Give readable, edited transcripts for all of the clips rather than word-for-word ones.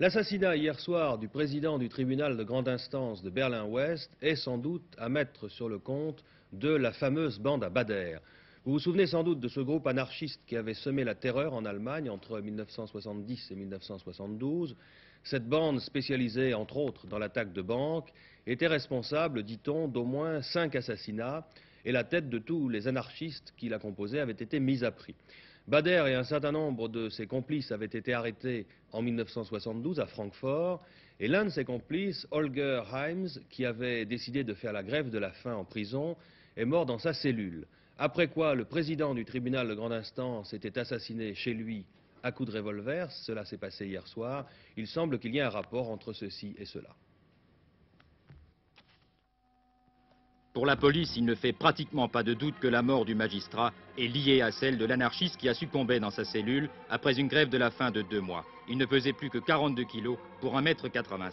L'assassinat hier soir du président du tribunal de grande instance de Berlin-Ouest est sans doute à mettre sur le compte de la fameuse bande à Bader. Vous vous souvenez sans doute de ce groupe anarchiste qui avait semé la terreur en Allemagne entre 1970 et 1972. Cette bande, spécialisée entre autres dans l'attaque de banques, était responsable, dit-on, d'au moins 5 assassinats, et la tête de tous les anarchistes qui la composaient avait été mise à prix. Bader et un certain nombre de ses complices avaient été arrêtés en 1972 à Francfort, et l'un de ses complices, Holger Heims, qui avait décidé de faire la grève de la faim en prison, est mort dans sa cellule. Après quoi, le président du tribunal de grande instance était assassiné chez lui à coups de revolver. Cela s'est passé hier soir. Il semble qu'il y ait un rapport entre ceci et cela. Pour la police, il ne fait pratiquement pas de doute que la mort du magistrat est liée à celle de l'anarchiste qui a succombé dans sa cellule après une grève de la faim de 2 mois. Il ne pesait plus que 42 kilos pour 1,85 m.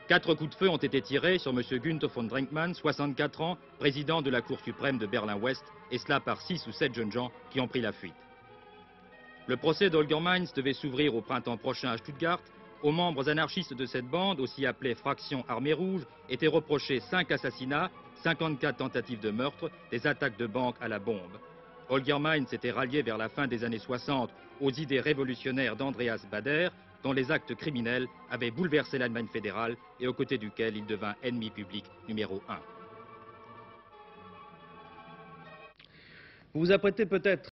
4 coups de feu ont été tirés sur M. Günther von Drenkmann, 64 ans, président de la Cour suprême de Berlin-Ouest, et cela par 6 ou 7 jeunes gens qui ont pris la fuite. Le procès d'Holger Meins devait s'ouvrir au printemps prochain à Stuttgart. Aux membres anarchistes de cette bande, aussi appelée Fraction Armée Rouge, étaient reprochés 5 assassinats, 54 tentatives de meurtre, des attaques de banque à la bombe. Holger Meins s'était rallié vers la fin des années 60 aux idées révolutionnaires d'Andreas Bader, dont les actes criminels avaient bouleversé l'Allemagne fédérale et aux côtés duquel il devint ennemi public numéro 1. Vous vous apprêtez peut-être